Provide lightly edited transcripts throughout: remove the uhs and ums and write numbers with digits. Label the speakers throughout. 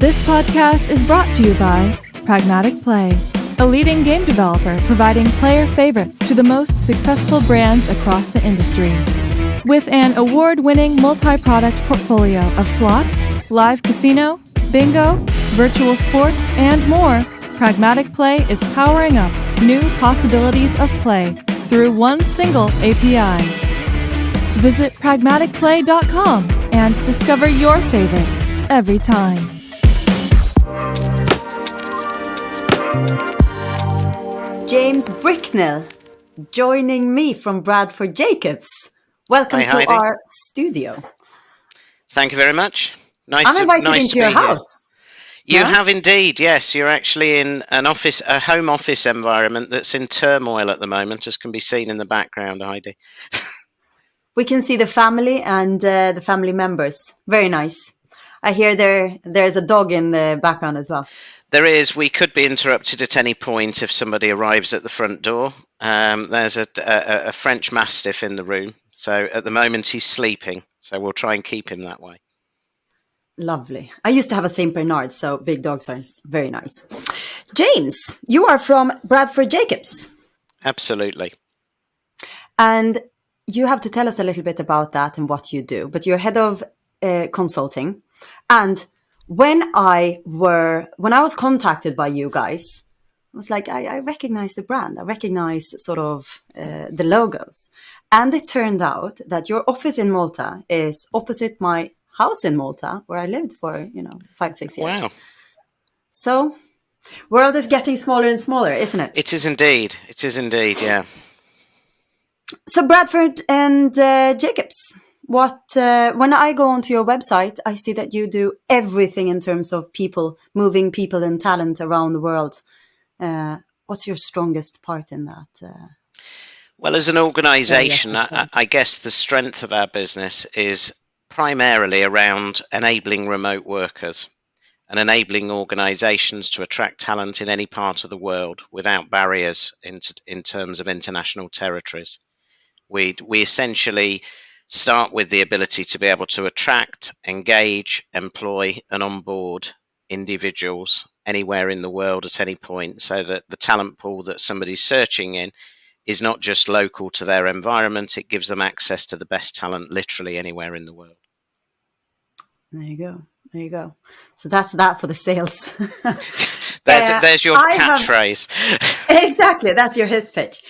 Speaker 1: This podcast is brought to you by Pragmatic Play, a leading game developer providing player favorites to the most successful brands across the industry. With an award-winning multi-product portfolio of slots, live casino, bingo, virtual sports, and more, Pragmatic Play is powering up new possibilities of play through one single API. Visit pragmaticplay.com and discover your favorite every time.
Speaker 2: James Bricknell joining me from Bradford Jacobs. Welcome to our studio.
Speaker 3: Thank you very much.
Speaker 2: I'm invited into your house.
Speaker 3: You have indeed, yes. You're actually in a home office environment that's in turmoil at the moment, as can be seen in the background, Heidi.
Speaker 2: We can see the family and the family members. Very nice. I hear there's a dog in the background as well.
Speaker 3: There is. We could be interrupted at any point if somebody arrives at the front door. There's a French Mastiff in the room. So at the moment he's sleeping. So we'll try and keep him that way.
Speaker 2: Lovely. I used to have a Saint Bernard, so big dogs are very nice. James, you are from Bradford Jacobs.
Speaker 3: Absolutely.
Speaker 2: And you have to tell us a little bit about that and what you do. But you're head of consulting. And when I was contacted by you guys, I was like, I recognize the brand. I recognize sort of the logos. And it turned out that your office in Malta is opposite my house in Malta, where I lived for, 5-6 years.
Speaker 3: Wow.
Speaker 2: So, world is getting smaller and smaller, isn't it?
Speaker 3: It is indeed. It is indeed, yeah.
Speaker 2: So, Bradford and Jacobs, when I go onto your website, I see that you do everything in terms of moving people and talent around the world. What's your strongest part in that?
Speaker 3: Well, as an organisation, I guess the strength of our business is primarily around enabling remote workers and enabling organisations to attract talent in any part of the world without barriers in terms of international territories. We essentially start with the ability to be able to attract, engage, employ and onboard individuals anywhere in the world at any point, so that the talent pool that somebody's searching in is not just local to their environment, it gives them access to the best talent literally anywhere in the world.
Speaker 2: There you go. So that's that for the sales.
Speaker 3: There's your catchphrase.
Speaker 2: Exactly, that's your his pitch.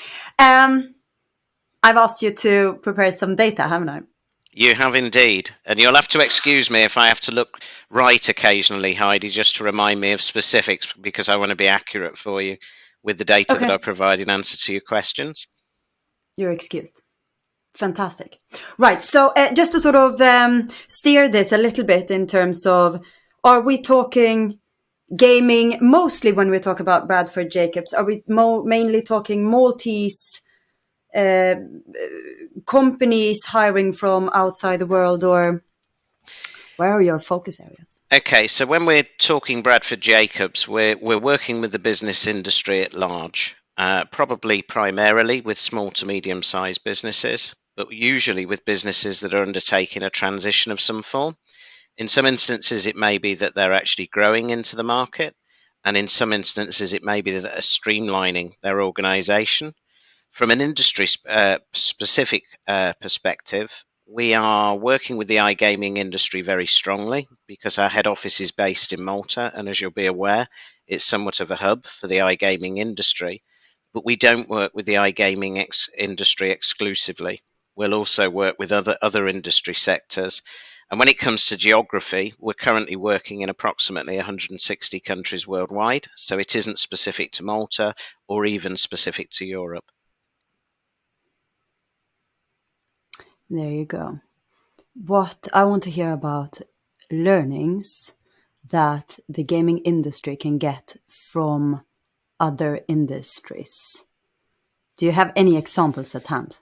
Speaker 2: I've asked you to prepare some data, haven't I?
Speaker 3: You have indeed. And you'll have to excuse me if I have to look right occasionally, Heidi, just to remind me of specifics, because I want to be accurate for you with the data that I provide in answer to your questions.
Speaker 2: You're excused. Fantastic. Right. So just to sort of steer this a little bit in terms of, are we talking gaming mostly when we talk about Bradford Jacobs? Are we mainly talking Maltese companies hiring from outside the world, or where are your focus areas?
Speaker 3: Okay, so when we're talking Bradford Jacobs, we're working with the business industry at large, probably primarily with small to medium-sized businesses, but usually with businesses that are undertaking a transition of some form. In some instances, it may be that they're actually growing into the market, and in some instances, it may be that they're streamlining their organisation. From an industry specific perspective, we are working with the iGaming industry very strongly because our head office is based in Malta, and as you'll be aware, it's somewhat of a hub for the iGaming industry. But we don't work with the iGaming industry exclusively. We'll also work with other industry sectors. And when it comes to geography, we're currently working in approximately 160 countries worldwide, so it isn't specific to Malta or even specific to Europe.
Speaker 2: There you go. What I want to hear about learnings that the gaming industry can get from other industries. Do you have any examples at hand?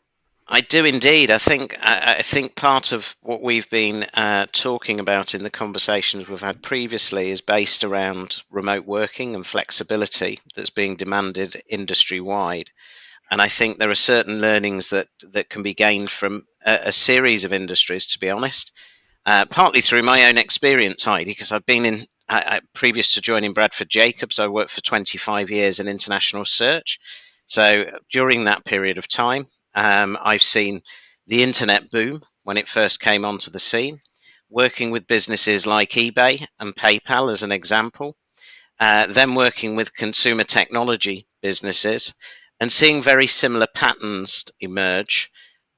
Speaker 3: I do indeed. I think part of what we've been talking about in the conversations we've had previously is based around remote working and flexibility that's being demanded industry-wide. And I think there are certain learnings that can be gained from a series of industries, to be honest, partly through my own experience, Heidi, because I've been in previous to joining Bradford Jacobs, I worked for 25 years in international search. So during that period of time, I've seen the internet boom when it first came onto the scene, working with businesses like eBay and PayPal as an example, then working with consumer technology businesses and seeing very similar patterns emerge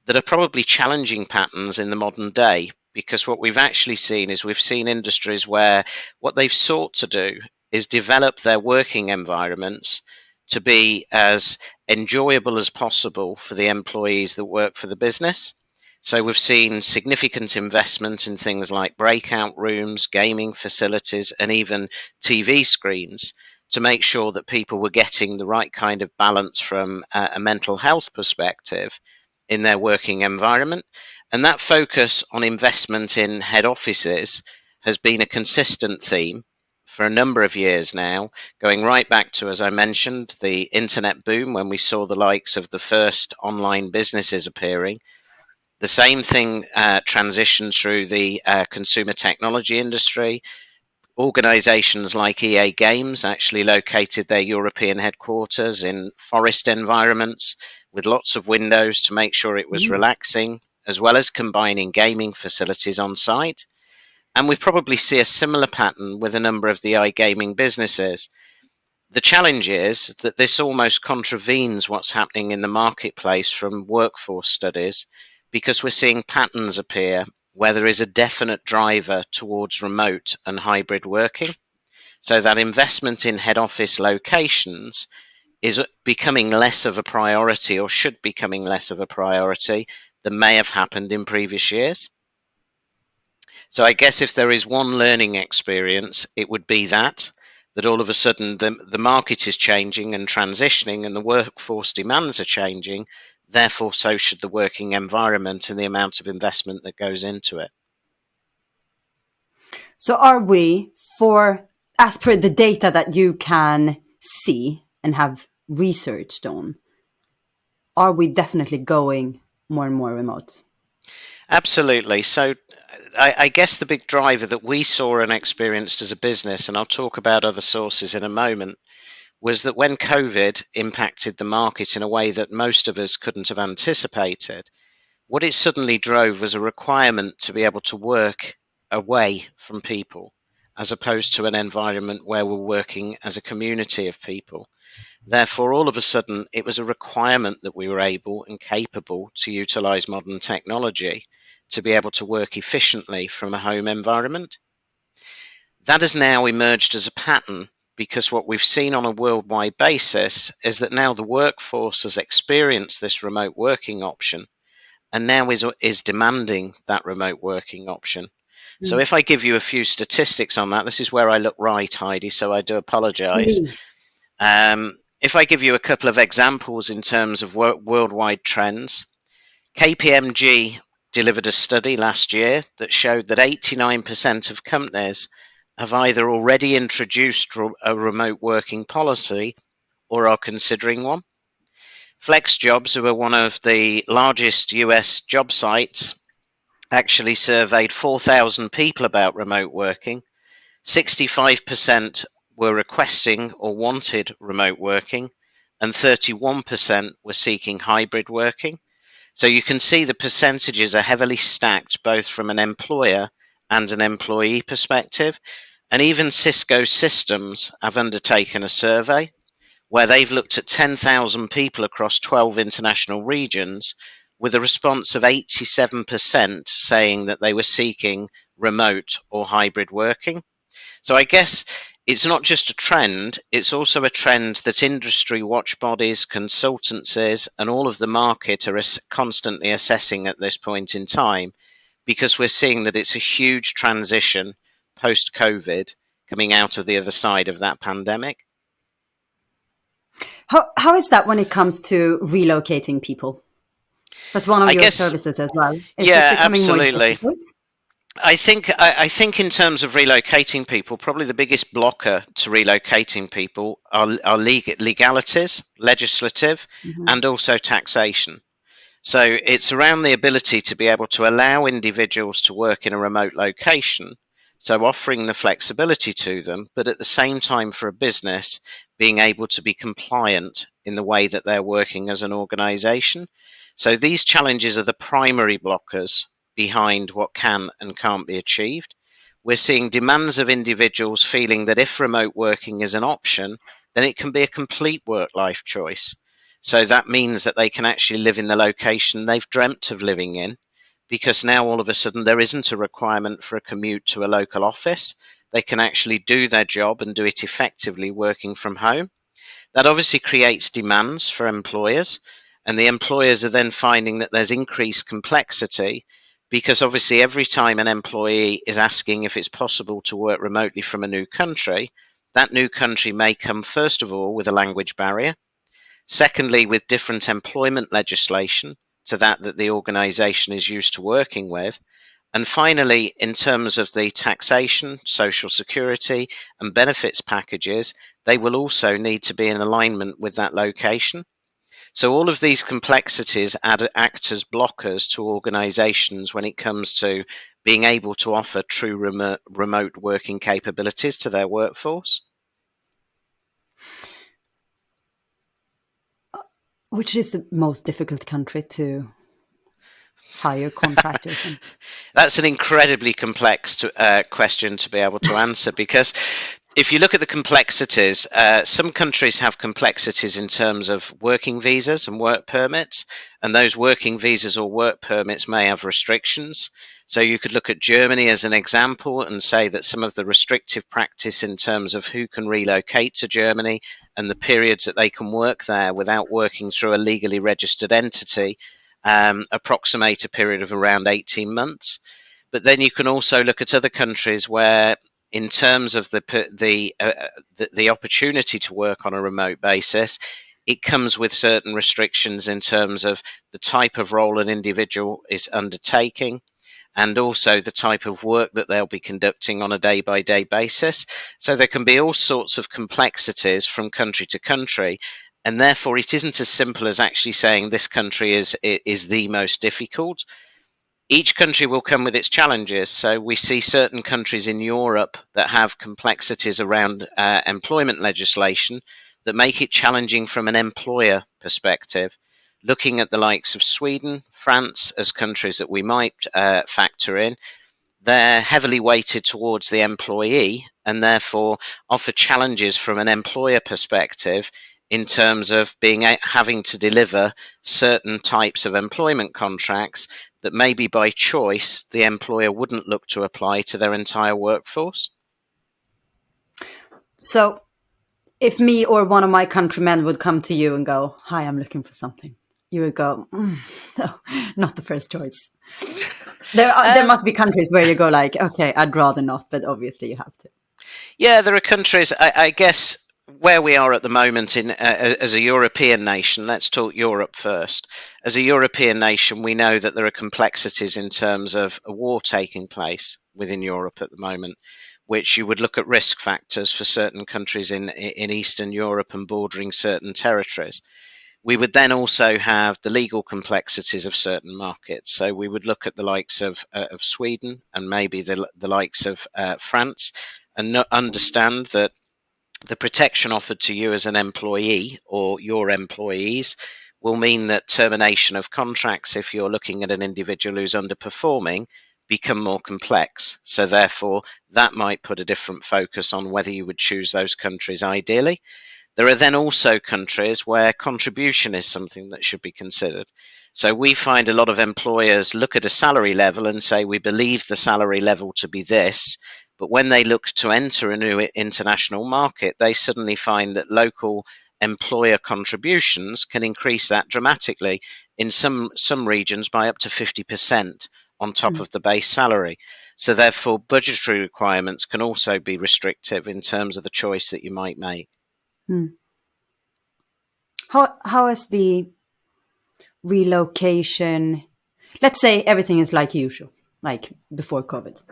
Speaker 3: that are probably challenging patterns in the modern day, because what we've actually seen is we've seen industries where what they've sought to do is develop their working environments to be as enjoyable as possible for the employees that work for the business. So we've seen significant investment in things like breakout rooms, gaming facilities, and even TV screens to make sure that people were getting the right kind of balance from a mental health perspective in their working environment. And that focus on investment in head offices has been a consistent theme for a number of years now, going right back to, as I mentioned, the internet boom when we saw the likes of the first online businesses appearing. The same thing transitioned through the consumer technology industry. Organizations like EA Games actually located their European headquarters in forest environments with lots of windows to make sure it was relaxing, as well as combining gaming facilities on site. And we probably see a similar pattern with a number of the iGaming businesses. The challenge is that this almost contravenes what's happening in the marketplace from workforce studies, because we're seeing patterns appear where there is a definite driver towards remote and hybrid working. So that investment in head office locations is becoming less of a priority, or should becoming less of a priority than may have happened in previous years. So I guess if there is one learning experience, it would be that all of a sudden the market is changing and transitioning, and the workforce demands are changing. Therefore, so should the working environment and the amount of investment that goes into it.
Speaker 2: So are we, as per the data that you can see and have researched on, are we definitely going more and more remote?
Speaker 3: Absolutely. So I guess the big driver that we saw and experienced as a business, and I'll talk about other sources in a moment, was that when COVID impacted the market in a way that most of us couldn't have anticipated, what it suddenly drove was a requirement to be able to work away from people, as opposed to an environment where we're working as a community of people. Therefore, all of a sudden, it was a requirement that we were able and capable to utilize modern technology to be able to work efficiently from a home environment. That has now emerged as a pattern, because what we've seen on a worldwide basis is that now the workforce has experienced this remote working option and now is demanding that remote working option. So if I give you a few statistics on that, this is where I look right, Heidi, so I do apologize. If I give you a couple of examples in terms of worldwide trends, KPMG delivered a study last year that showed that 89% of companies have either already introduced a remote working policy or are considering one. FlexJobs, who are one of the largest US job sites, actually surveyed 4,000 people about remote working. 65% were requesting or wanted remote working, and 31% were seeking hybrid working. So you can see the percentages are heavily stacked, both from an employer and an employee perspective. And even Cisco Systems have undertaken a survey where they've looked at 10,000 people across 12 international regions, with a response of 87% saying that they were seeking remote or hybrid working. So I guess it's not just a trend, it's also a trend that industry watch bodies, consultancies, and all of the market are constantly assessing at this point in time, because we're seeing that it's a huge transition post-COVID coming out of the other side of that pandemic.
Speaker 2: How is that when it comes to relocating people? That's one of your services as well. Is
Speaker 3: yeah, absolutely. I think in terms of relocating people, probably the biggest blocker to relocating people are legalities, legislative, and also taxation. So it's around the ability to be able to allow individuals to work in a remote location So offering the flexibility to them, but at the same time for a business being able to be compliant in the way that they're working as an organization. So these challenges are the primary blockers behind what can and can't be achieved. We're seeing demands of individuals feeling that if remote working is an option, then it can be a complete work-life choice. So that means that they can actually live in the location they've dreamt of living in, because now all of a sudden there isn't a requirement for a commute to a local office. They can actually do their job and do it effectively working from home. That obviously creates demands for employers, and the employers are then finding that there's increased complexity, because obviously every time an employee is asking if it's possible to work remotely from a new country, that new country may come first of all with a language barrier, secondly with different employment legislation to that the organisation is used to working with, and finally, in terms of the taxation, social security, and benefits packages, they will also need to be in alignment with that location. So all of these complexities act as blockers to organisations when it comes to being able to offer true remote working capabilities to their workforce.
Speaker 2: Which is the most difficult country to hire contractors?
Speaker 3: That's an incredibly complex question to be able to answer, because if you look at the complexities, some countries have complexities in terms of working visas and work permits, and those working visas or work permits may have restrictions. So you could look at Germany as an example and say that some of the restrictive practice in terms of who can relocate to Germany and the periods that they can work there without working through a legally registered entity approximate a period of around 18 months. But then you can also look at other countries where, in terms of the opportunity to work on a remote basis, it comes with certain restrictions in terms of the type of role an individual is undertaking, and also the type of work that they'll be conducting on a day-by-day basis. So there can be all sorts of complexities from country to country, and therefore it isn't as simple as actually saying this country is the most difficult. Each country will come with its challenges. So we see certain countries in Europe that have complexities around employment legislation that make it challenging from an employer perspective. Looking at the likes of Sweden, France as countries that we might factor in, they're heavily weighted towards the employee and therefore offer challenges from an employer perspective in terms of having to deliver certain types of employment contracts that maybe by choice the employer wouldn't look to apply to their entire workforce.
Speaker 2: So if me or one of my countrymen would come to you and go, "Hi, I'm looking for something," you would go, "No, not the first choice." There must be countries where you go like, "Okay, I'd rather not," but obviously you have to.
Speaker 3: Yeah, there are countries, I guess, where we are at the moment as a European nation. Let's talk Europe first. As a European nation, we know that there are complexities in terms of a war taking place within Europe at the moment, which you would look at risk factors for certain countries in Eastern Europe and bordering certain territories. We would then also have the legal complexities of certain markets. So we would look at the likes of Sweden and maybe the likes of France, and understand that the protection offered to you as an employee or your employees will mean that termination of contracts, if you're looking at an individual who's underperforming, become more complex. So therefore, that might put a different focus on whether you would choose those countries ideally. There are then also countries where contribution is something that should be considered. So we find a lot of employers look at a salary level and say, we believe the salary level to be this, but when they look to enter a new international market, they suddenly find that local employer contributions can increase that dramatically, in some regions by up to 50% on top of the base salary. So therefore, budgetary requirements can also be restrictive in terms of the choice that you might make.
Speaker 2: How is the relocation? Let's say everything is like usual, like before COVID.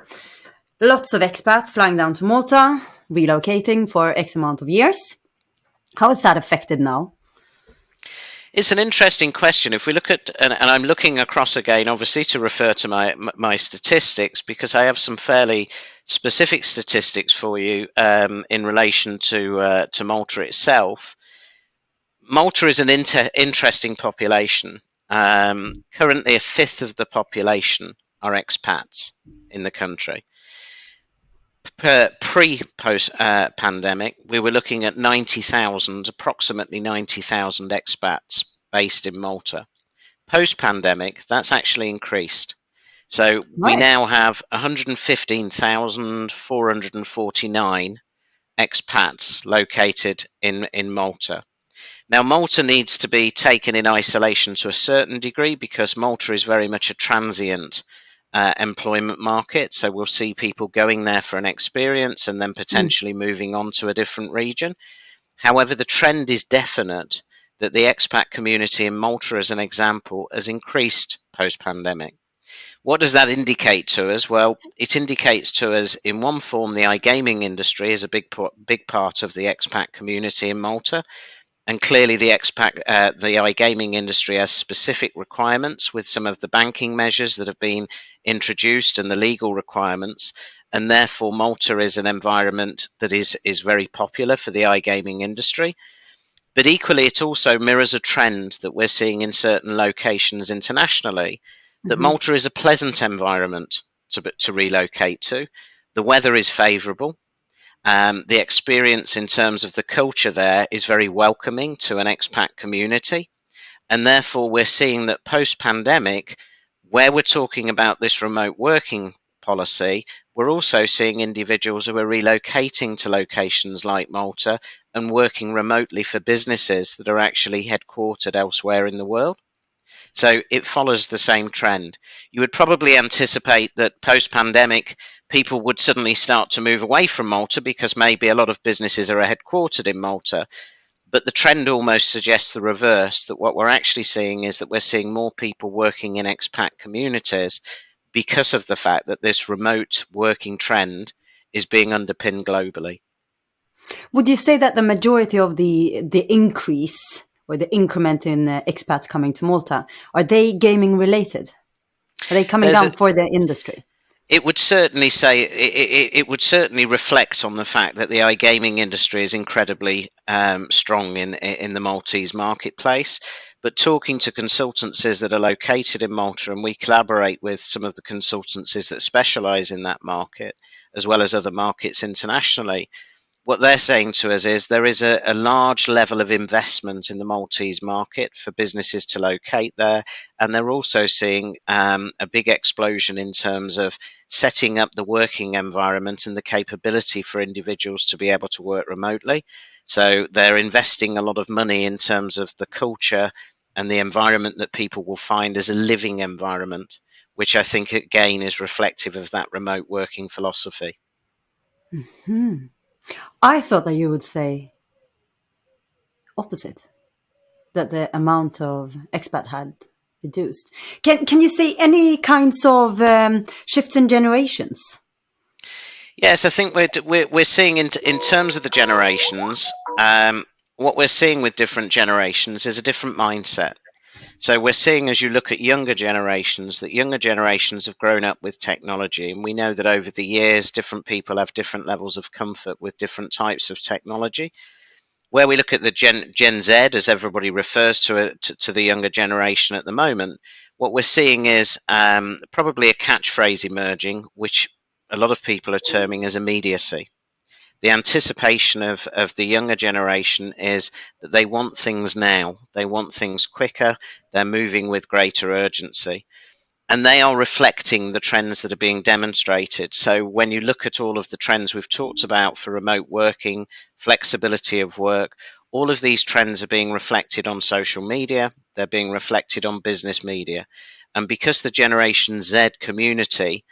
Speaker 2: Lots of expats flying down to Malta, relocating for X amount of years. How is that affected now?
Speaker 3: It's an interesting question. If we look at, and I'm looking across again, obviously, to refer to my statistics, because I have some fairly specific statistics for you in relation to Malta itself. Malta is an interesting population. Currently, a fifth of the population are expats in the country. Post pandemic, we were looking at approximately 90,000 expats based in Malta. Post pandemic, that's actually increased. So we
Speaker 2: Right.
Speaker 3: now have 115,449 expats located in Malta. Now, Malta needs to be taken in isolation to a certain degree because Malta is very much a transient employment market. So we'll see people going there for an experience and then potentially moving on to a different region. However, the trend is definite that the expat community in Malta, as an example, has increased post-pandemic. What does that indicate to us? Well, it indicates to us, in one form, the iGaming industry is a big part of the expat community in Malta. And clearly, the iGaming industry has specific requirements with some of the banking measures that have been introduced and the legal requirements. And therefore, Malta is an environment that is very popular for the iGaming industry. But equally, it also mirrors a trend that we're seeing in certain locations internationally, that Malta is a pleasant environment to relocate to. The weather is favourable. The experience in terms of the culture there is very welcoming to an expat community. And therefore, we're seeing that post-pandemic, where we're talking about this remote working policy, we're also seeing individuals who are relocating to locations like Malta and working remotely for businesses that are actually headquartered elsewhere in the world. So it follows the same trend. You would probably anticipate that post-pandemic, people would suddenly start to move away from Malta because maybe a lot of businesses are headquartered in Malta. But the trend almost suggests the reverse, that what we're actually seeing is that we're seeing more people working in expat communities because of the fact that this remote working trend is being underpinned globally.
Speaker 2: Would you say that the majority of the increase or the increment in expats coming to Malta, are they gaming related? Are they coming down for the industry?
Speaker 3: It would certainly say it would certainly reflect on the fact that the iGaming industry is incredibly strong in the Maltese marketplace. But talking to consultancies that are located in Malta, and we collaborate with some of the consultancies that specialise in that market, as well as other markets internationally, what they're saying to us is there is a large level of investment in the Maltese market for businesses to locate there. And they're also seeing a big explosion in terms of setting up the working environment and the capability for individuals to be able to work remotely. So they're investing a lot of money in terms of the culture and the environment that people will find as a living environment, which I think again is reflective of that remote working philosophy.
Speaker 2: I thought that you would say opposite, that the amount of expat had reduced. Can you see any kinds of shifts in generations?
Speaker 3: Yes, I think we're seeing in terms of the generations, what we're seeing with different generations is a different mindset. So we're seeing, as you look at younger generations, that younger generations have grown up with technology, and we know that over the years, different people have different levels of comfort with different types of technology. Where we look at the Gen Z, as everybody refers to the younger generation at the moment, what we're seeing is probably a catchphrase emerging, which a lot of people are terming as immediacy. The anticipation of the younger generation is that they want things now. They want things quicker. They're moving with greater urgency. And they are reflecting the trends that are being demonstrated. So when you look at all of the trends we've talked about for remote working, flexibility of work, all of these trends are being reflected on social media. They're being reflected on business media. And because the Generation Z community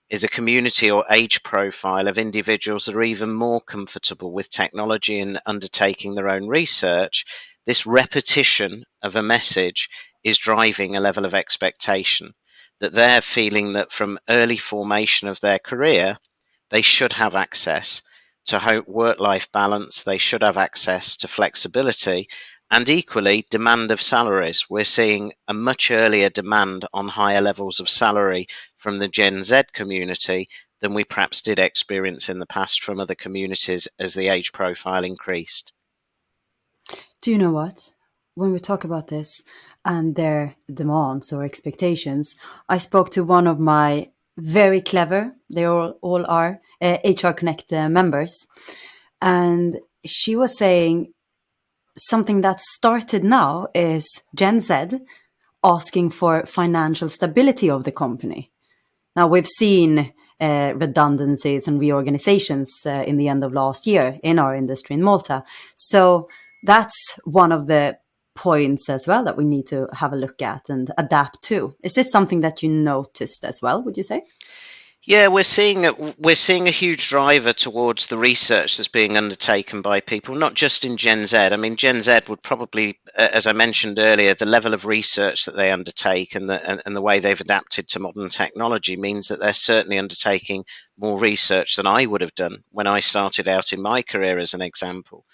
Speaker 3: is a community or age profile of individuals that are even more comfortable with technology and undertaking their own research, this repetition of a message is driving a level of expectation that they're feeling that from early formation of their career, they should have access to work-life balance, they should have access to flexibility, and equally demand of salaries. We're seeing a much earlier demand on higher levels of salary from the Gen Z community than we perhaps did experience in the past from other communities as the age profile increased.
Speaker 2: Do you know what? When we talk about this and their demands or expectations, I spoke to one of my very clever, they all are, HR Connect members. And she was saying something that started now is Gen Z asking for financial stability of the company. Now, we've seen redundancies and reorganizations in the end of last year in our industry in Malta. So that's one of the points as well that we need to have a look at and adapt to. Is this something that you noticed as well, would you say?
Speaker 3: Yeah, we're seeing a huge driver towards the research that's being undertaken by people, not just in Gen Z. I mean, Gen Z would probably, as I mentioned earlier, the level of research that they undertake and the way they've adapted to modern technology means that they're certainly undertaking more research than I would have done when I started out in my career, as an example.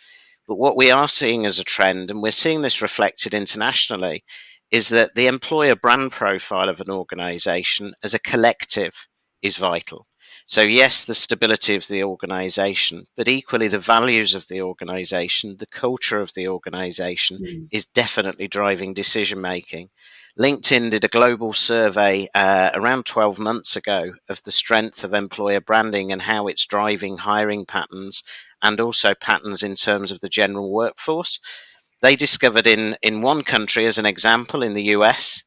Speaker 3: But what we are seeing as a trend, and we're seeing this reflected internationally, is that the employer brand profile of an organization as a collective is vital. So, yes, the stability of the organization, but equally the values of the organization, the culture of the organization is definitely driving decision making. LinkedIn did a global survey around 12 months ago of the strength of employer branding and how it's driving hiring patterns and also patterns in terms of the general workforce. They discovered in one country, as an example, in the US,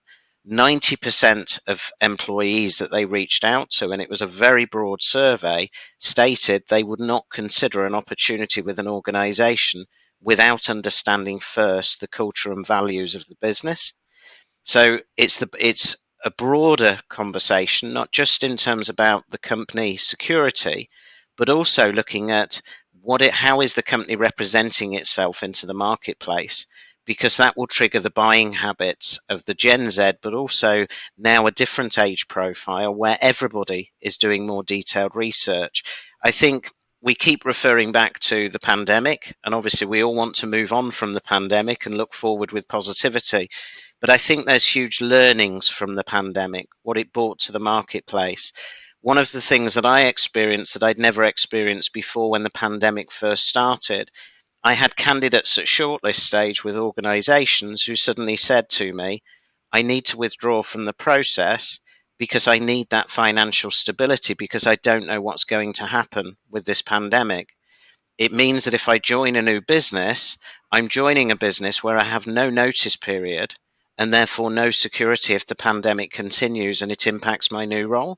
Speaker 3: 90% of employees that they reached out to, and it was a very broad survey, stated they would not consider an opportunity with an organization without understanding first the culture and values of the business. So it's a broader conversation, not just in terms about the company security, but also looking at how is the company representing itself into the marketplace, because that will trigger the buying habits of the Gen Z, but also now a different age profile where everybody is doing more detailed research. I think we keep referring back to the pandemic, and obviously we all want to move on from the pandemic and look forward with positivity. But I think there's huge learnings from the pandemic, what it brought to the marketplace. One of the things that I experienced that I'd never experienced before when the pandemic first started, I had candidates at shortlist stage with organizations who suddenly said to me, I need to withdraw from the process because I need that financial stability because I don't know what's going to happen with this pandemic. It means that if I join a new business, I'm joining a business where I have no notice period and therefore no security if the pandemic continues and it impacts my new role.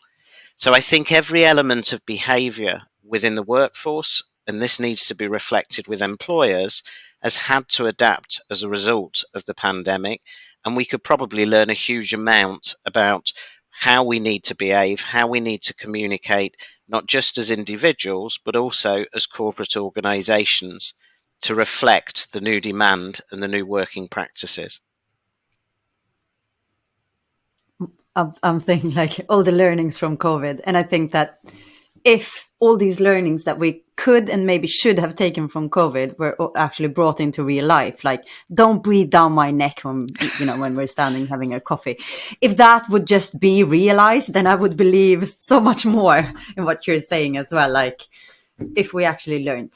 Speaker 3: So I think every element of behavior within the workforce, and this needs to be reflected with employers, has had to adapt as a result of the pandemic. And we could probably learn a huge amount about how we need to behave, how we need to communicate, not just as individuals, but also as corporate organizations to reflect the new demand and the new working practices.
Speaker 2: I'm thinking like all the learnings from COVID. And I think that if all these learnings that we could and maybe should have taken from COVID were actually brought into real life, like don't breathe down my neck when we're standing having a coffee. If that would just be realized, then I would believe so much more in what you're saying as well. Like if we actually learned.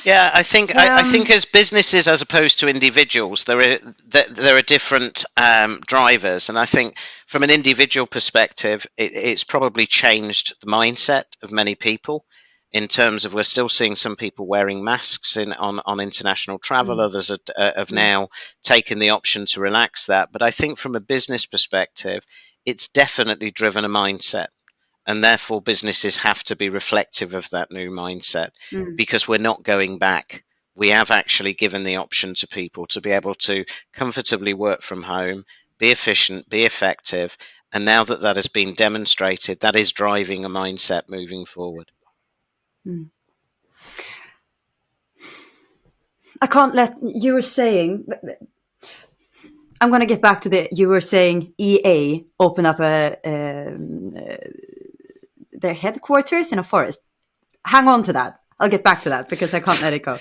Speaker 3: Yeah, I think as businesses as opposed to individuals, there are different drivers, and I think from an individual perspective, it's probably changed the mindset of many people. In terms of, we're still seeing some people wearing masks on international travel. Others have now taken the option to relax that. But I think from a business perspective, it's definitely driven a mindset. And therefore, businesses have to be reflective of that new mindset because we're not going back. We have actually given the option to people to be able to comfortably work from home, be efficient, be effective. And now that that has been demonstrated, that is driving a mindset moving forward.
Speaker 2: I can't let you were saying. I'm going to get back to you were saying EA open up their headquarters in a forest. Hang on to that. I'll get back to that because I can't let it go.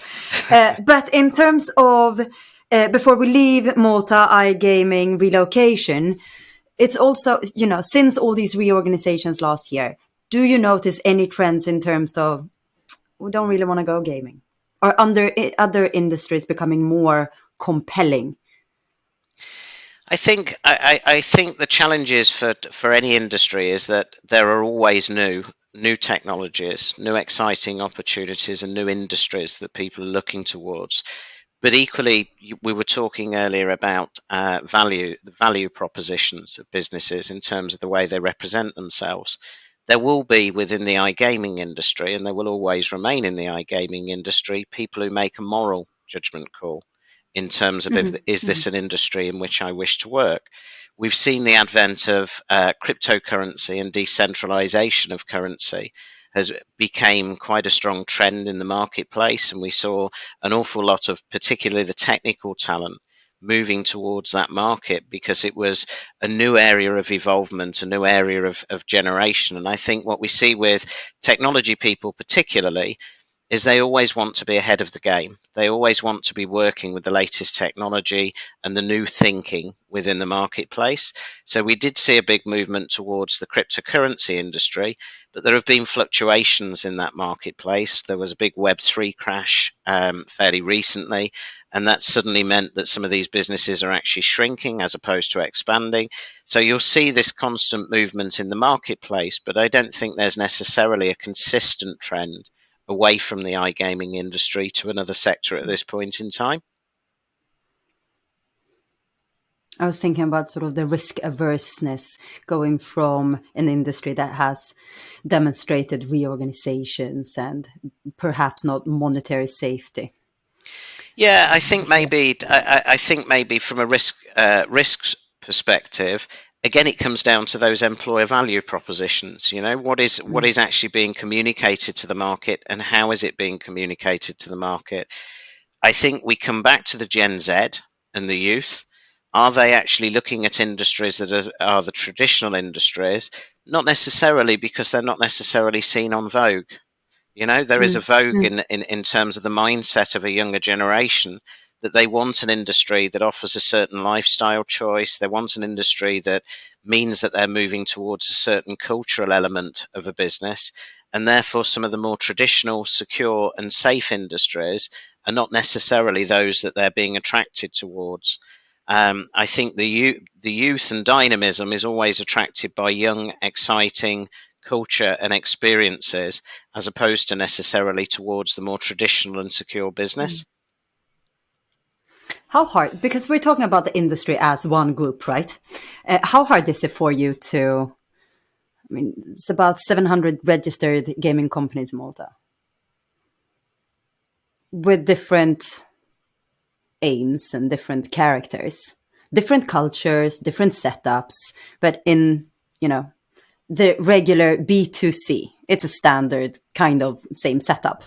Speaker 2: But in terms of, before we leave Malta, iGaming, relocation, it's also, since all these reorganizations last year, do you notice any trends in terms of we don't really want to go gaming? Or under other industries becoming more compelling?
Speaker 3: I think the challenges for any industry is that there are always new technologies, new exciting opportunities, and new industries that people are looking towards. But equally, we were talking earlier about the value propositions of businesses in terms of the way they represent themselves. There will be within the iGaming industry, and there will always remain in the iGaming industry, people who make a moral judgment call in terms of is this an industry in which I wish to work. We've seen the advent of cryptocurrency and decentralization of currency has became quite a strong trend in the marketplace, and we saw an awful lot of particularly the technical talent moving towards that market because it was a new area of evolvement, a new area of generation. And I think what we see with technology people particularly is they always want to be ahead of the game. They always want to be working with the latest technology and the new thinking within the marketplace. So we did see a big movement towards the cryptocurrency industry, but there have been fluctuations in that marketplace. There was a big Web3 crash fairly recently, and that suddenly meant that some of these businesses are actually shrinking as opposed to expanding. So you'll see this constant movement in the marketplace, but I don't think there's necessarily a consistent trend away from the iGaming industry to another sector at this point in time.
Speaker 2: I was thinking about sort of the risk averseness going from an industry that has demonstrated reorganizations and perhaps not monetary safety.
Speaker 3: Yeah, I think maybe from a risks perspective, again, it comes down to those employer value propositions. You know, what is actually being communicated to the market, and how is it being communicated to the market? I think we come back to the Gen Z and the youth. Are they actually looking at industries that are the traditional industries? Not necessarily, because they're not necessarily seen on Vogue. You know, there is a vogue in terms of the mindset of a younger generation that they want an industry that offers a certain lifestyle choice. They want an industry that means that they're moving towards a certain cultural element of a business. And therefore, some of the more traditional, secure, and safe industries are not necessarily those that they're being attracted towards. I think the youth and dynamism is always attracted by young, exciting culture and experiences, as opposed to necessarily towards the more traditional and secure business.
Speaker 2: How hard, because we're talking about the industry as one group, right? How hard is it for you to, I mean, it's about 700 registered gaming companies in Malta with different aims and different characters, different cultures, different setups, but in, the regular B2C, it's a standard kind of same setup.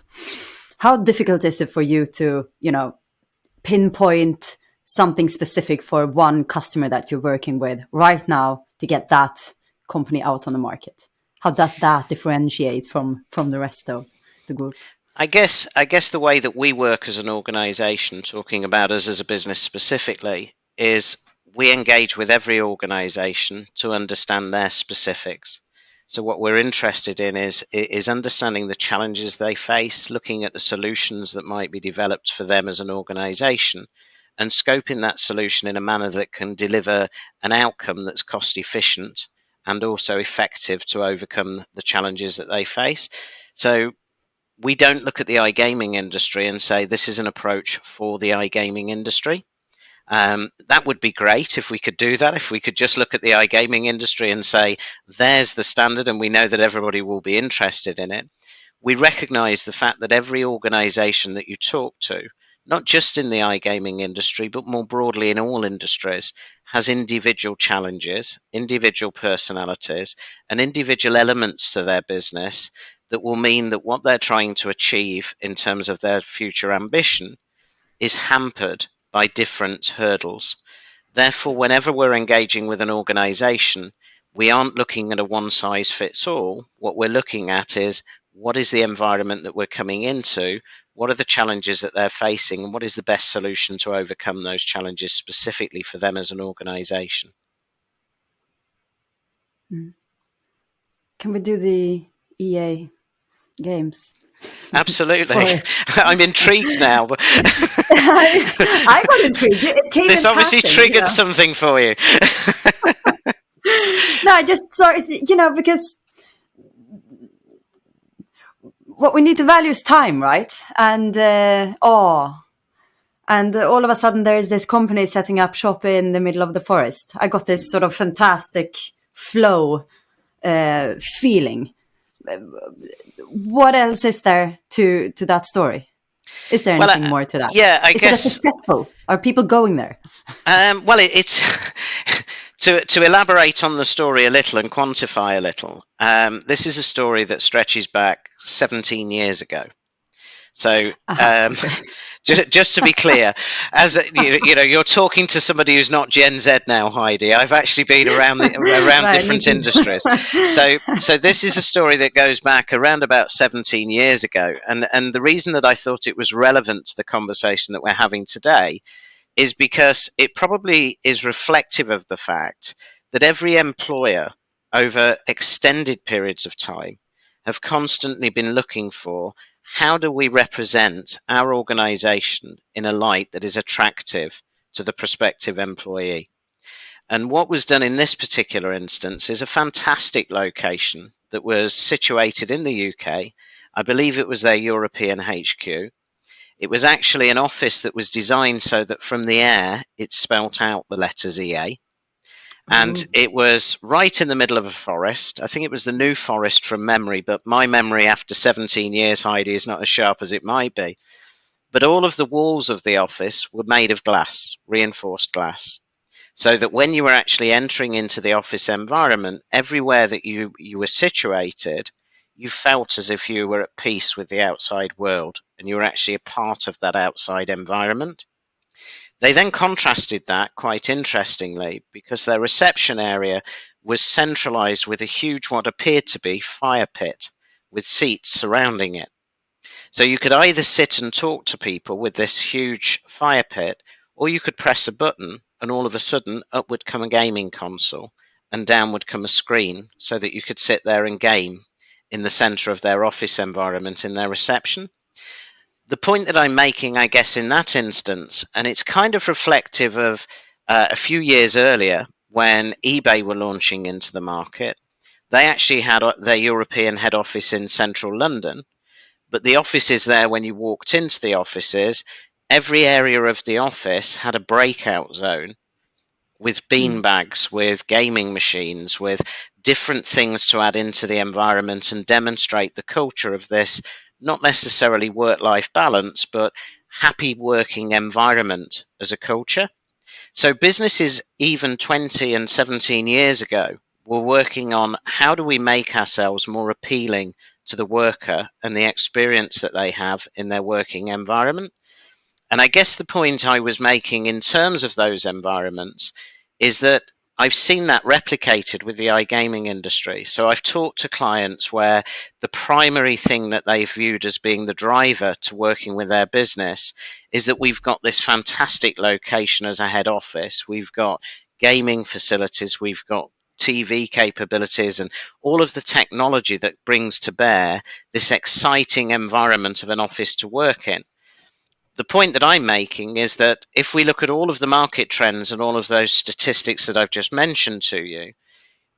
Speaker 2: How difficult is it for you to, pinpoint something specific for one customer that you're working with right now to get that company out on the market? How does that differentiate from the rest of the group?
Speaker 3: I guess the way that we work as an organization, talking about us as a business specifically, is we engage with every organization to understand their specifics. So what we're interested in is understanding the challenges they face, looking at the solutions that might be developed for them as an organization, and scoping that solution in a manner that can deliver an outcome that's cost efficient and also effective to overcome the challenges that they face. So we don't look at the iGaming industry and say this is an approach for the iGaming industry. That would be great if we could do that, if we could just look at the iGaming industry and say there's the standard and we know that everybody will be interested in it. We recognize the fact that every organization that you talk to, not just in the iGaming industry, but more broadly in all industries, has individual challenges, individual personalities, and individual elements to their business that will mean that what they're trying to achieve in terms of their future ambition is hampered by different hurdles. Therefore, whenever we're engaging with an organization, we aren't looking at a one size fits all. What we're looking at is what is the environment that we're coming into, what are the challenges that they're facing, and what is the best solution to overcome those challenges specifically for them as an organization.
Speaker 2: Can we do the EA games.
Speaker 3: Absolutely.
Speaker 2: Forest.
Speaker 3: I'm intrigued now.
Speaker 2: I got intrigued. It came
Speaker 3: This
Speaker 2: in
Speaker 3: obviously
Speaker 2: passing,
Speaker 3: triggered something for you.
Speaker 2: No, I just saw it, because what we need to value is time, right? And and all of a sudden there is this company setting up shop in the middle of the forest. I got this sort of fantastic flow feeling. What else is there to that story? Is there
Speaker 3: Well,
Speaker 2: anything more to that?
Speaker 3: yeah, I
Speaker 2: Is
Speaker 3: guess.
Speaker 2: it successful? Are people going there?
Speaker 3: Well, it's to elaborate on the story a little and quantify a little. This is a story that stretches back 17 years ago. So,
Speaker 2: Okay.
Speaker 3: just to be clear, as you're talking to somebody who's not Gen Z now, Heidi. I've actually been around
Speaker 2: Right,
Speaker 3: different industries. So this is a story that goes back around about 17 years ago, and the reason that I thought it was relevant to the conversation that we're having today is because it probably is reflective of the fact that every employer over extended periods of time have constantly been looking for how do we represent our organization in a light that is attractive to the prospective employee. And what was done in this particular instance is a fantastic location that was situated in the UK. I believe it was their European HQ. It was actually an office that was designed so that from the air it spelt out the letters EA. And it was right in the middle of a forest. I think it was the New Forest from memory, but my memory after 17 years, Heidi, is not as sharp as it might be. But all of the walls of the office were made of glass, reinforced glass, so that when you were actually entering into the office environment, everywhere that you were situated, you felt as if you were at peace with the outside world and you were actually a part of that outside environment. They then contrasted that quite interestingly because their reception area was centralized with a huge, what appeared to be, fire pit with seats surrounding it. So you could either sit and talk to people with this huge fire pit, or you could press a button and all of a sudden up would come a gaming console and down would come a screen so that you could sit there and game in the center of their office environment in their reception. The point that I'm making, I guess, in that instance, and it's kind of reflective of a few years earlier when eBay were launching into the market. They actually had their European head office in central London, but the offices there, when you walked into the offices, every area of the office had a breakout zone with bean bags, with gaming machines, with different things to add into the environment and demonstrate the culture of this, not necessarily work-life balance, but happy working environment as a culture. So businesses even 20 and 17 years ago were working on how do we make ourselves more appealing to the worker and the experience that they have in their working environment. And I guess the point I was making in terms of those environments is that I've seen that replicated with the iGaming industry. So I've talked to clients where the primary thing that they've viewed as being the driver to working with their business is that we've got this fantastic location as a head office. We've got gaming facilities, we've got TV capabilities and all of the technology that brings to bear this exciting environment of an office to work in. The point that I'm making is that if we look at all of the market trends and all of those statistics that I've just mentioned to you,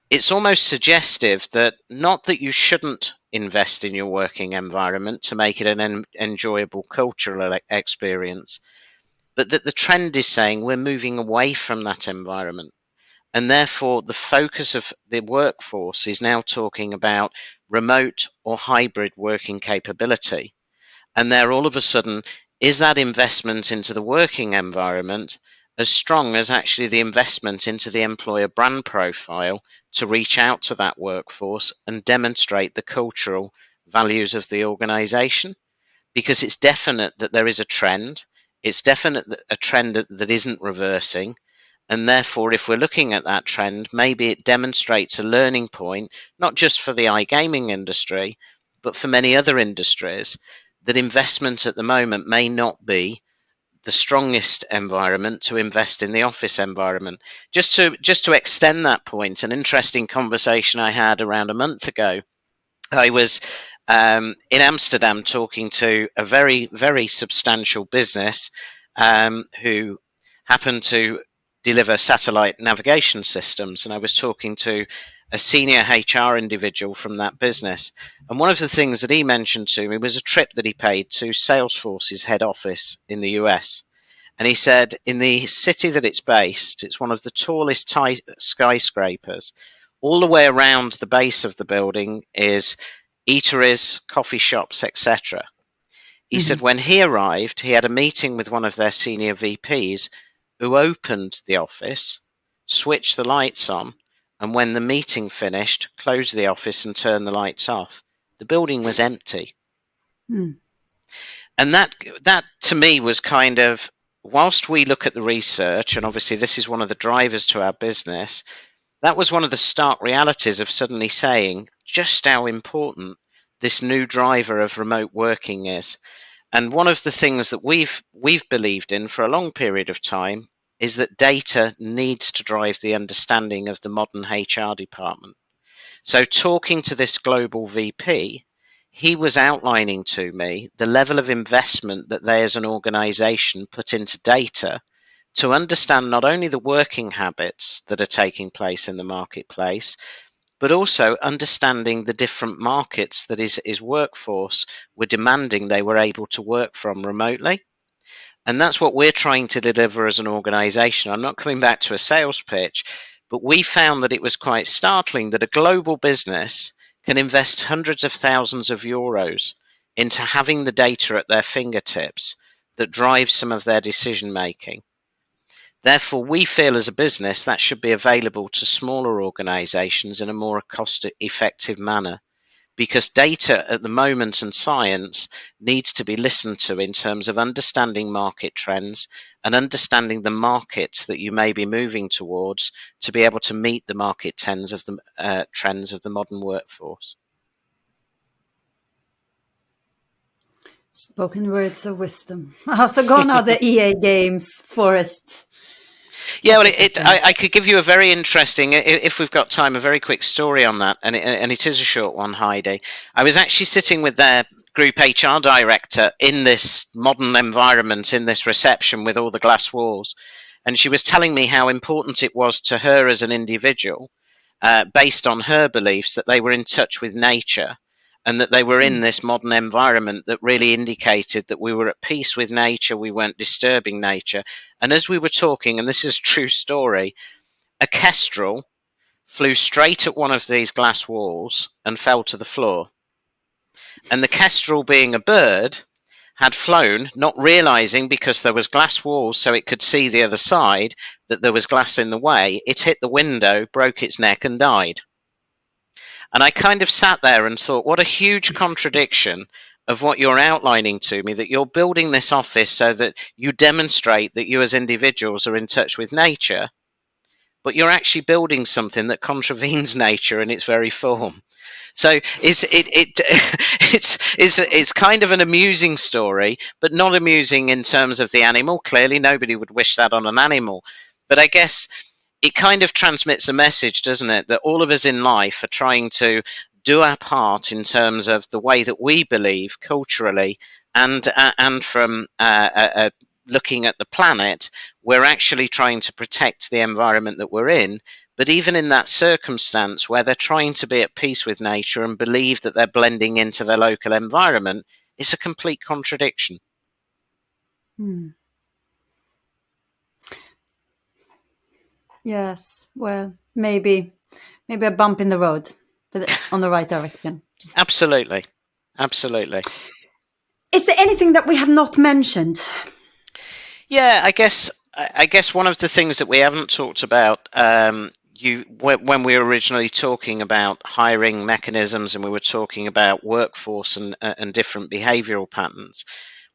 Speaker 3: it's almost suggestive that not that you shouldn't invest in your working environment to make it an enjoyable cultural experience, but that the trend is saying we're moving away from that environment. And therefore, the focus of the workforce is now talking about remote or hybrid working capability. And there, all of a sudden, is that investment into the working environment as strong as actually the investment into the employer brand profile to reach out to that workforce and demonstrate the cultural values of the organization? Because it's definite that there is a trend. It's definite that a trend that isn't reversing. And therefore, if we're looking at that trend, maybe it demonstrates a learning point, not just for the iGaming industry, but for many other industries, that investment at the moment may not be the strongest environment to invest in the office environment. Just to extend that point, an interesting conversation I had around a month ago I was in Amsterdam talking to a very, very substantial business who happened to deliver satellite navigation systems. And I was talking to a senior HR individual from that business. And one of the things that he mentioned to me was a trip that he paid to Salesforce's head office in the US. And he said, in the city that it's based, it's one of the tallest skyscrapers. All the way around the base of the building is eateries, coffee shops, etc. He said when he arrived, he had a meeting with one of their senior VPs who opened the office, switched the lights on, and when the meeting finished, closed the office and turned the lights off. The building was empty. And that to me was kind of, whilst we look at the research, and obviously this is one of the drivers to our business, that was one of the stark realities of suddenly saying just how important this new driver of remote working is. And one of the things that we've believed in for a long period of time is that data needs to drive the understanding of the modern HR department. So talking to this global VP, he was outlining to me the level of investment that they as an organization put into data to understand not only the working habits that are taking place in the marketplace, but also understanding the different markets that his workforce were demanding they were able to work from remotely. And that's what we're trying to deliver as an organization. I'm not coming back to a sales pitch, but we found that it was quite startling that a global business can invest hundreds of thousands of euros into having the data at their fingertips that drives some of their decision making. Therefore, we feel as a business that should be available to smaller organizations in a more cost-effective manner, because data at the moment and science needs to be listened to in terms of understanding market trends and understanding the markets that you may be moving towards to be able to meet the market trends of the modern workforce.
Speaker 2: Spoken words of wisdom. So gone are the EA Games Forest.
Speaker 3: Yeah, well, I could give you a very interesting, if we've got time, a very quick story on that, and it is a short one, Heidi. I was actually sitting with their group HR director in this modern environment, in this reception with all the glass walls, and she was telling me how important it was to her as an individual, based on her beliefs, that they were in touch with nature, and that they were in this modern environment that really indicated that we were at peace with nature, we weren't disturbing nature. And as we were talking, and this is a true story, a kestrel flew straight at one of these glass walls and fell to the floor. And the kestrel, being a bird, had flown, not realizing, because there was glass walls so it could see the other side, that there was glass in the way. It hit the window, broke its neck and died. And I kind of sat there and thought, what a huge contradiction of what you're outlining to me, that you're building this office so that you demonstrate that you as individuals are in touch with nature, but you're actually building something that contravenes nature in its very form. So it's kind of an amusing story, but not amusing in terms of the animal. Clearly, nobody would wish that on an animal. But I guess it kind of transmits a message, doesn't it, that all of us in life are trying to do our part in terms of the way that we believe culturally, and from looking at the planet, we're actually trying to protect the environment that we're in. But even in that circumstance where they're trying to be at peace with nature and believe that they're blending into their local environment, it's a complete contradiction.
Speaker 2: Yes, well, maybe a bump in the road, but on the right direction.
Speaker 3: Absolutely.
Speaker 2: Is there anything that we have not mentioned?
Speaker 3: Yeah, I guess one of the things that we haven't talked about, when we were originally talking about hiring mechanisms and we were talking about workforce and different behavioural patterns,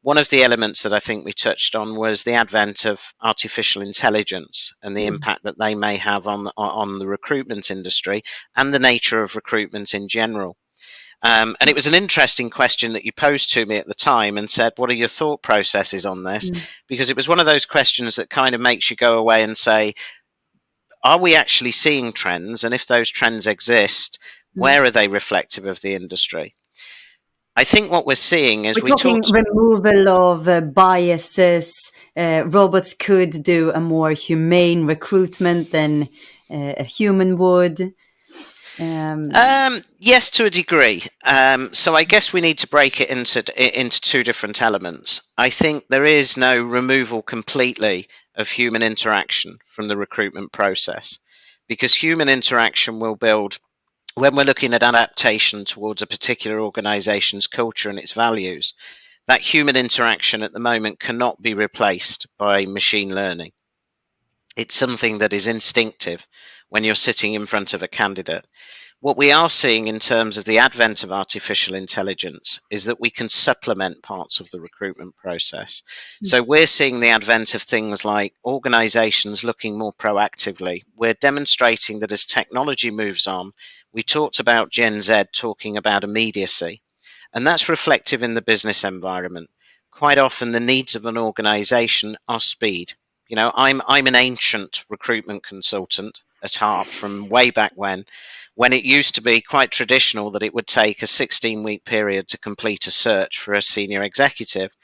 Speaker 3: one of the elements that I think we touched on was the advent of artificial intelligence and the impact that they may have on the recruitment industry and the nature of recruitment in general. And it was an interesting question that you posed to me at the time and said, what are your thought processes on this? Because it was one of those questions that kind of makes you go away and say, are we actually seeing trends? And if those trends exist, Where are they reflective of the industry? I think what we're seeing is
Speaker 2: We're talking removal of biases. Robots could do a more humane recruitment than a human would.
Speaker 3: Yes, to a degree. So I guess we need to break it into two different elements. I think there is no removal completely of human interaction from the recruitment process, because human interaction will build, when we're looking at adaptation towards a particular organization's culture and its values, that human interaction at the moment cannot be replaced by machine learning. It's something that is instinctive when you're sitting in front of a candidate. What we are seeing in terms of the advent of artificial intelligence is that we can supplement parts of the recruitment process. So we're seeing the advent of things like organizations looking more proactively. We're demonstrating that as technology moves on, we talked about Gen Z talking about immediacy, and that's reflective in the business environment. Quite often the needs of an organization are speed. I'm an ancient recruitment consultant at heart from way back when it used to be quite traditional that it would take a 16-week period to complete a search for a senior executive.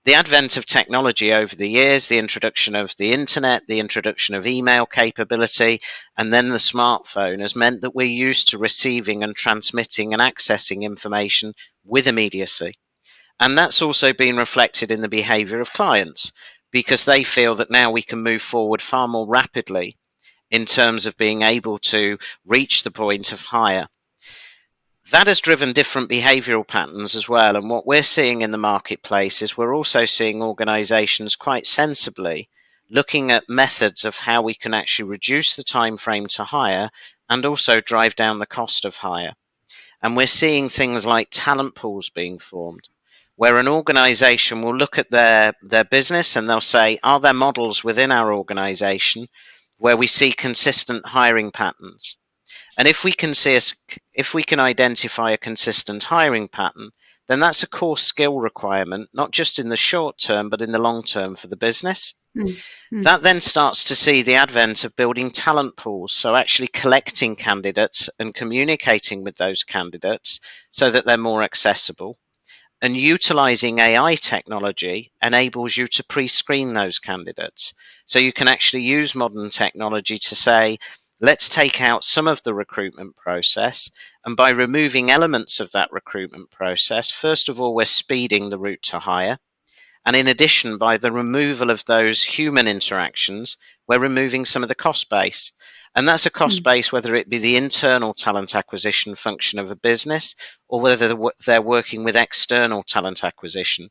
Speaker 3: The advent of technology over the years, the introduction of the internet, the introduction of email capability, and then the smartphone has meant that we're used to receiving and transmitting and accessing information with immediacy. And that's also been reflected in the behavior of clients, because they feel that now we can move forward far more rapidly in terms of being able to reach the point of hire. That has driven different behavioral patterns as well. And what we're seeing in the marketplace is we're also seeing organizations quite sensibly looking at methods of how we can actually reduce the time frame to hire and also drive down the cost of hire. And we're seeing things like talent pools being formed, where an organization will look at their business and they'll say, are there models within our organization where we see consistent hiring patterns? And if we can identify a consistent hiring pattern, then that's a core skill requirement, not just in the short term, but in the long term for the business. That then starts to see the advent of building talent pools. So actually collecting candidates and communicating with those candidates so that they're more accessible. And utilizing AI technology enables you to pre-screen those candidates. So you can actually use modern technology to say, let's take out some of the recruitment process. And by removing elements of that recruitment process, first of all, we're speeding the route to hire. And in addition, by the removal of those human interactions, we're removing some of the cost base. And that's a cost base, whether it be the internal talent acquisition function of a business or whether they're working with external talent acquisition.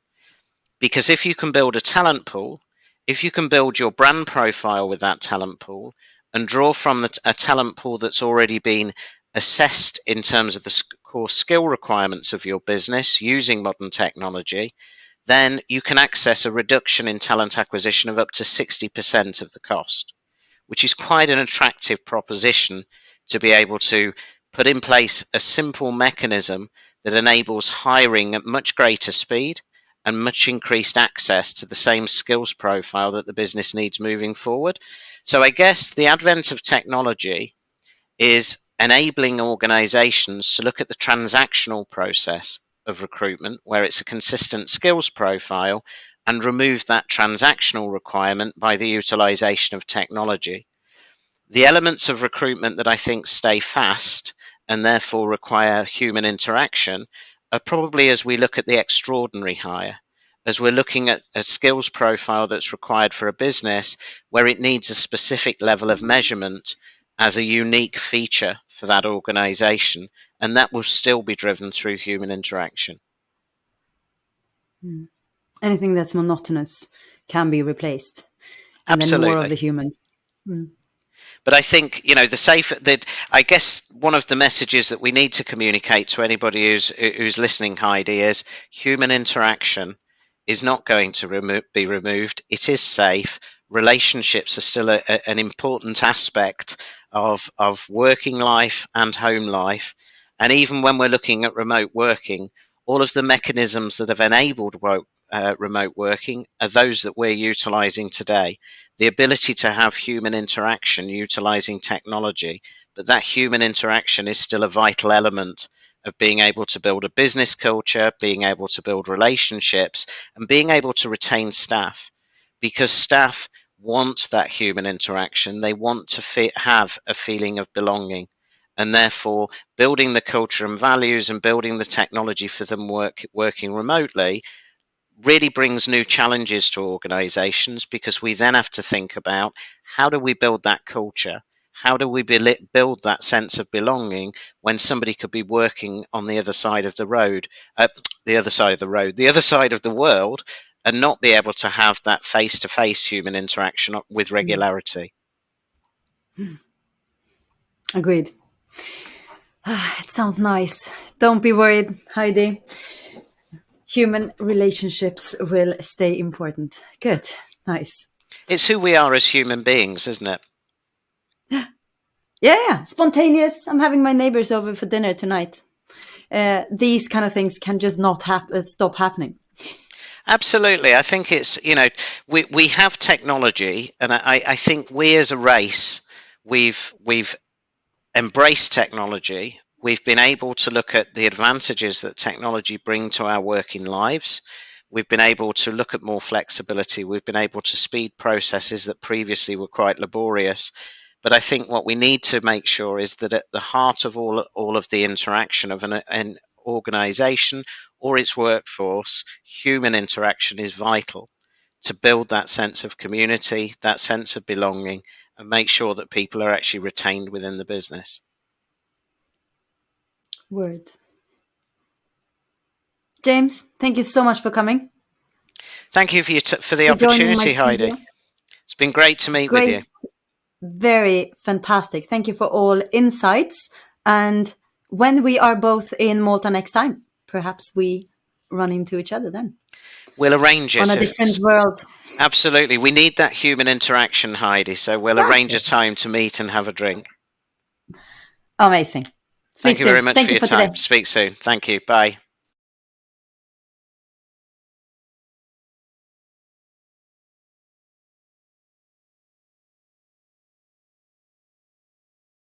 Speaker 3: Because if you can build a talent pool, if you can build your brand profile with that talent pool and draw from a talent pool that's already been assessed in terms of the core skill requirements of your business using modern technology, then you can access a reduction in talent acquisition of up to 60% of the cost, which is quite an attractive proposition to be able to put in place a simple mechanism that enables hiring at much greater speed and much increased access to the same skills profile that the business needs moving forward. So I guess the advent of technology is enabling organizations to look at the transactional process of recruitment, where it's a consistent skills profile, and remove that transactional requirement by the utilization of technology. The elements of recruitment that I think stay fast and therefore require human interaction are probably as we look at the extraordinary hire, as we're looking at a skills profile that's required for a business where it needs a specific level of measurement as a unique feature for that organization, and that will still be driven through human interaction.
Speaker 2: Anything that's monotonous can be replaced. And
Speaker 3: Absolutely.
Speaker 2: then more of the humans.
Speaker 3: But I think, I guess one of the messages that we need to communicate to anybody who's listening, Heidi, is human interaction is not going to be removed. It is safe. Relationships are still an important aspect of working life and home life. And even when we're looking at remote working, All of the mechanisms that have enabled remote working are those that we're utilizing today. The ability to have human interaction utilizing technology, but that human interaction is still a vital element of being able to build a business culture, being able to build relationships, and being able to retain staff, because staff want that human interaction. They want to have a feeling of belonging, and therefore building the culture and values and building the technology for them working remotely really brings new challenges to organizations, because we then have to think about, how do we build that culture? How do we build that sense of belonging when somebody could be working on the other side of the road, the other side of the road, the other side of the world, and not be able to have that face-to-face human interaction with regularity?
Speaker 2: Agreed. It sounds nice. Don't be worried, Heidi. Human relationships will stay important. Good. Nice.
Speaker 3: It's who we are as human beings, isn't it?
Speaker 2: Yeah. Spontaneous. I'm having my neighbors over for dinner tonight. These kind of things can just not stop happening.
Speaker 3: Absolutely. I think it's, we have technology, and I think we as a race, we've embraced technology. We've been able to look at the advantages that technology bring to our working lives. We've been able to look at more flexibility. We've been able to speed processes that previously were quite laborious. But I think what we need to make sure is that at the heart of all of the interaction of an organization or its workforce, human interaction is vital to build that sense of community, that sense of belonging, and make sure that people are actually retained within the business.
Speaker 2: Word. James, thank you so much for coming.
Speaker 3: Thank you for the opportunity, Heidi. It's been great to meet with you.
Speaker 2: Very fantastic. Thank you for all insights. And when we are both in Malta next time, perhaps we run into each other then.
Speaker 3: We'll arrange it.
Speaker 2: On a different world.
Speaker 3: Absolutely. We need that human interaction, Heidi. So we'll arrange a time to meet and have a drink.
Speaker 2: Amazing.
Speaker 3: Thank you very much for your time. Speak soon. Thank you. Bye.